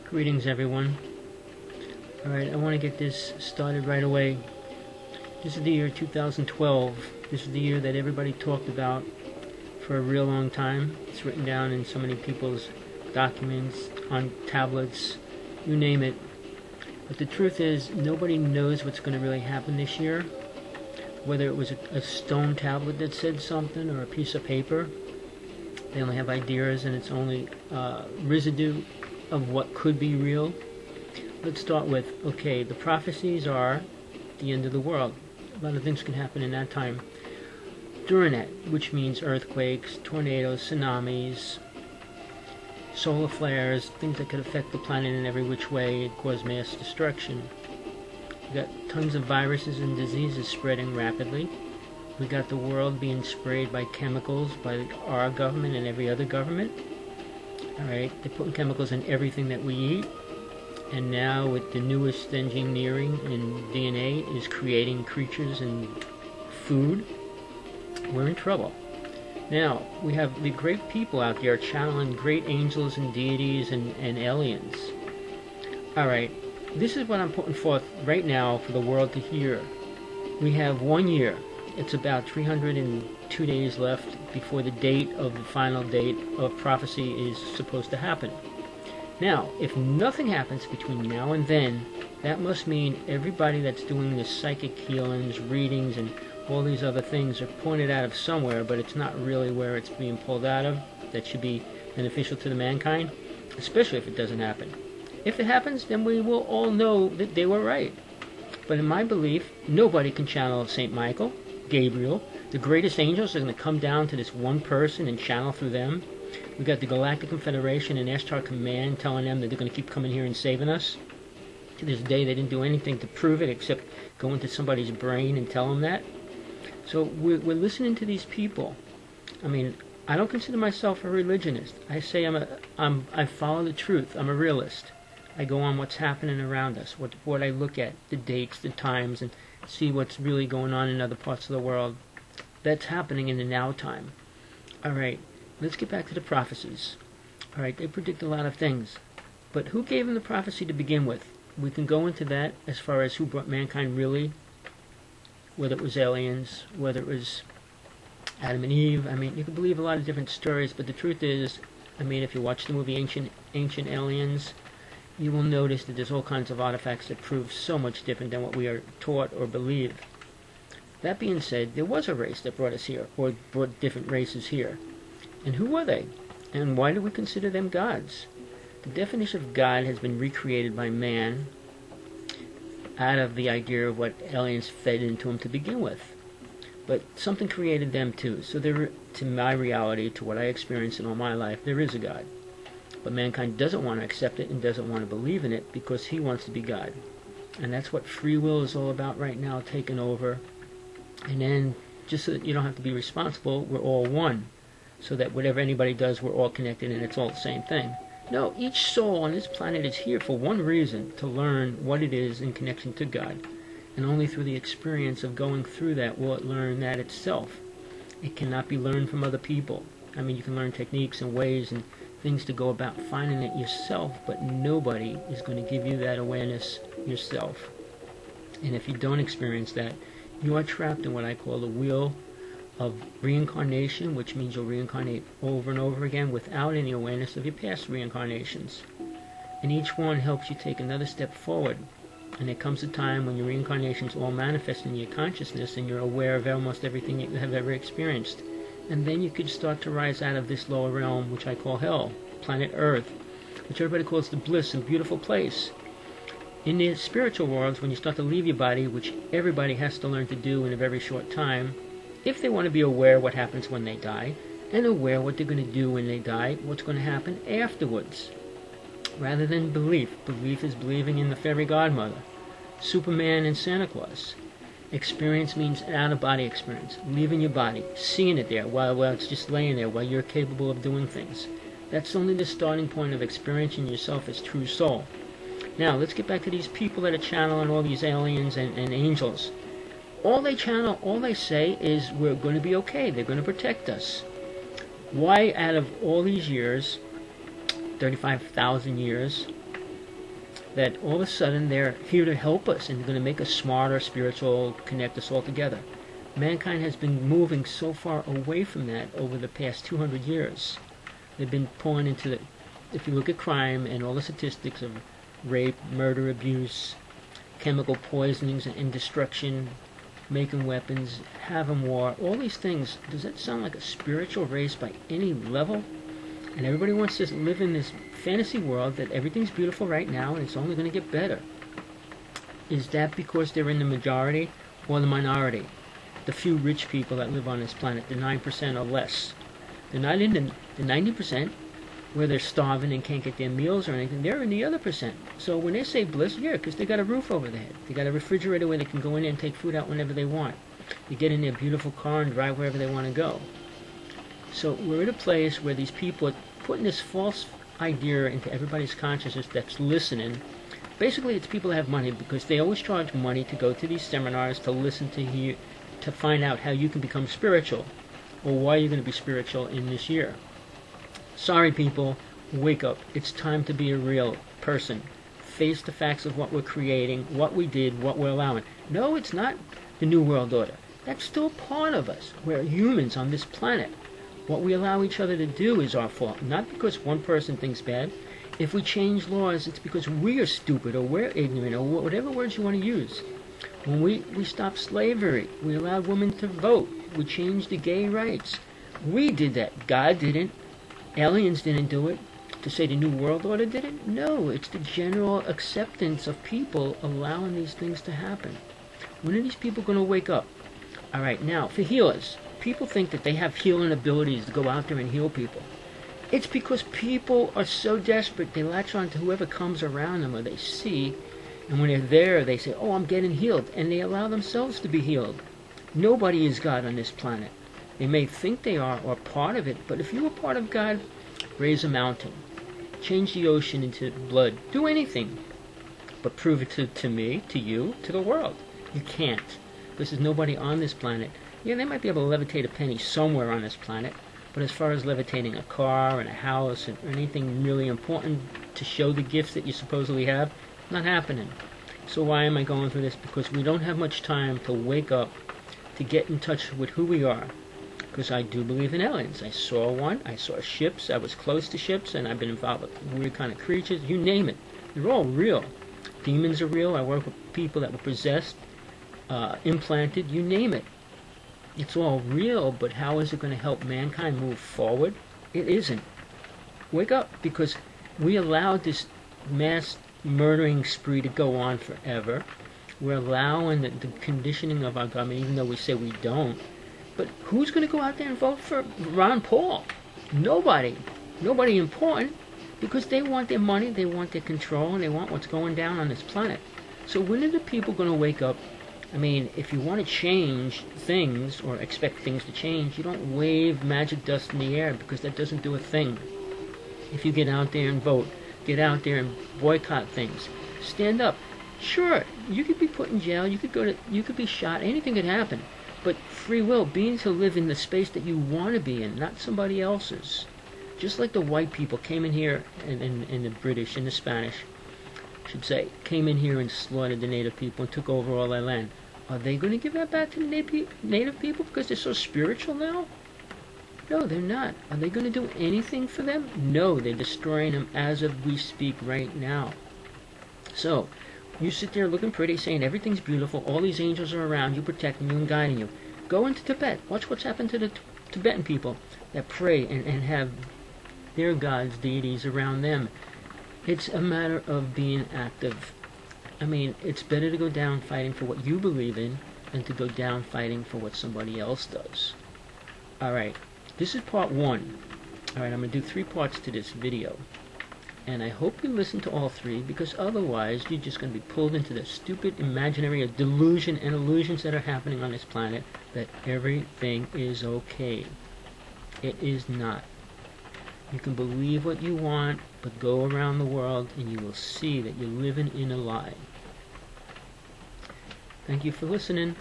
Greetings, everyone. Alright, I want to get this started right away. This is the year 2012. This is the year that everybody talked about for a real long time. It's written down in so many people's documents, on tablets, you name it. But the truth is, nobody knows what's going to really happen this year. Whether it was a stone tablet that said something or a piece of paper. They only have ideas, and it's only residue of what could be real. Let's start with, okay, the prophecies are the end of the world. A lot of things can happen in that time. During that, which means earthquakes, tornadoes, tsunamis, solar flares, things that could affect the planet in every which way and cause mass destruction. We got tons of viruses and diseases spreading rapidly. We got the world being sprayed by chemicals by our government and every other government. Alright, they're putting chemicals in everything that we eat. And now with the newest engineering in DNA is creating creatures and food. We're in trouble. Now, we have the great people out there channeling great angels and deities and aliens. Alright, this is what I'm putting forth right now for the world to hear. We have 1 year. It's about 302 days left before the date of the final date of prophecy is supposed to happen. Now, if nothing happens between now and then, that must mean everybody that's doing the psychic healings, readings, and all these other things are pointed out of somewhere, but it's not really where it's being pulled out of. That should be beneficial to the mankind, especially if it doesn't happen. If it happens, then we will all know that they were right. But in my belief, nobody can channel St. Michael, Gabriel. The greatest angels are going to come down to this one person and channel through them. We got the Galactic Confederation and Ashtar Command telling them that they're going to keep coming here and saving us. To this day, they didn't do anything to prove it except go into somebody's brain and tell them that. So we're listening to these people. I mean, I don't consider myself a religionist. I say I follow the truth. I'm a realist. I go on what's happening around us, what I look at, the dates, the times, and see what's really going on in other parts of the world. That's happening in the now time. Alright, let's get back to the prophecies. Alright, they predict a lot of things. But who gave them the prophecy to begin with? We can go into that as far as who brought mankind really, whether it was aliens, whether it was Adam and Eve. I mean, you can believe a lot of different stories, but the truth is, I mean, if you watch the movie Ancient Aliens, you will notice that there's all kinds of artifacts that prove so much different than what we are taught or believe. That being said, there was a race that brought us here, or brought different races here. And who were they? And why do we consider them gods? The definition of God has been recreated by man out of the idea of what aliens fed into them to begin with. But something created them too. So there, to my reality, to what I experienced in all my life, there is a God. But mankind doesn't want to accept it and doesn't want to believe in it because he wants to be God. And that's what free will is all about right now, taking over. And then, just so that you don't have to be responsible, we're all one. So that whatever anybody does, we're all connected and it's all the same thing. No, each soul on this planet is here for one reason, to learn what it is in connection to God. And only through the experience of going through that will it learn that itself. It cannot be learned from other people. I mean, you can learn techniques and ways and things to go about finding it yourself, but nobody is going to give you that awareness yourself. And if you don't experience that, you are trapped in what I call the wheel of reincarnation, which means you'll reincarnate over and over again without any awareness of your past reincarnations. And each one helps you take another step forward. And there comes a time when your reincarnations all manifest in your consciousness and you're aware of almost everything you have ever experienced. And then you could start to rise out of this lower realm, which I call hell, planet Earth, which everybody calls the bliss and beautiful place. In the spiritual worlds, when you start to leave your body, which everybody has to learn to do in a very short time, if they want to be aware what happens when they die, and aware what they're going to do when they die, what's going to happen afterwards. Rather than belief. Belief is believing in the fairy godmother, Superman and Santa Claus. Experience means an out-of-body experience, leaving your body, seeing it there while it's just laying there, while you're capable of doing things. That's only the starting point of experiencing yourself as true soul. Now, let's get back to these people that are channeling all these aliens and angels. All they channel, all they say is, we're going to be okay, they're going to protect us. Why, out of all these years, 35,000 years, that all of a sudden they're here to help us and going to make us smarter, spiritual, connect us all together. Mankind has been moving so far away from that over the past 200 years. They've been pulling into the, if you look at crime and all the statistics of rape, murder, abuse, chemical poisonings and destruction, making weapons, having war, all these things, does that sound like a spiritual race by any level? And everybody wants to live in this fantasy world that everything's beautiful right now and it's only going to get better. Is that because they're in the majority or the minority? The few rich people that live on this planet, the 9% or less. They're not in the 90% where they're starving and can't get their meals or anything. They're in the other percent. So when they say bliss, yeah, because they got a roof over their head. They got a refrigerator where they can go in there and take food out whenever they want. They get in their beautiful car and drive wherever they want to go. So we're at a place where these people are putting this false idea into everybody's consciousness that's listening. Basically, it's people that have money because they always charge money to go to these seminars, to listen, to hear, to find out how you can become spiritual or why you're going to be spiritual in this year. Sorry, people, wake up. It's time to be a real person. Face the facts of what we're creating, what we did, what we're allowing. No, it's not the New World Order. That's still part of us. We're humans on this planet. What we allow each other to do is our fault, not because one person thinks bad. If we change laws, it's because we are stupid or we're ignorant or whatever words you want to use. When we stopped slavery, we allowed women to vote. We changed the gay rights. We did that. God didn't. Aliens didn't do it. To say the New World Order did it? No, it's the general acceptance of people allowing these things to happen. When are these people going to wake up? All right, now, for healers, people think that they have healing abilities to go out there and heal people. It's because people are so desperate, they latch on to whoever comes around them or they see, and when they're there, they say, oh, I'm getting healed, and they allow themselves to be healed. Nobody is God on this planet. They may think they are or part of it, but if you were part of God, raise a mountain, change the ocean into blood, do anything, but prove it to me, to you, to the world. You can't, because there's nobody on this planet. Yeah, they might be able to levitate a penny somewhere on this planet, but as far as levitating a car and a house or anything really important to show the gifts that you supposedly have, not happening. So why am I going through this? Because we don't have much time to wake up, to get in touch with who we are. Because I do believe in aliens. I saw one, I saw ships, I was close to ships, and I've been involved with weird kind of creatures, you name it. They're all real. Demons are real. I work with people that were possessed, implanted, you name it. It's all real, but how is it going to help mankind move forward? It isn't. Wake up, because we allowed this mass murdering spree to go on forever. We're allowing the conditioning of our government, even though we say we don't. But who's going to go out there and vote for Ron Paul? Nobody. Nobody important, because they want their money, they want their control, and they want what's going down on this planet. So when are the people going to wake up? I mean, if you want to change things or expect things to change, you don't wave magic dust in the air, because that doesn't do a thing. If you get out there and vote, get out there and boycott things, stand up. Sure, you could be put in jail, you could be shot, anything could happen. But free will, being to live in the space that you want to be in, not somebody else's. Just like the white people came in here, and the British and the Spanish, I should say, came in here and slaughtered the native people and took over all their land. Are they going to give that back to the native people because they're so spiritual now? No, they're not. Are they going to do anything for them? No, they're destroying them as of we speak right now. So, you sit there looking pretty, saying everything's beautiful, all these angels are around you, protecting you and guiding you. Go into Tibet. Watch what's happened to the Tibetan people that pray and have their gods, deities around them. It's a matter of being active. I mean, it's better to go down fighting for what you believe in than to go down fighting for what somebody else does. Alright, this is part 1. Alright, I'm going to do 3 parts to this video. And I hope you listen to all 3, because otherwise you're just going to be pulled into the stupid imaginary delusion and illusions that are happening on this planet that everything is okay. It is not. You can believe what you want, but go around the world and you will see that you're living in a lie. Thank you for listening.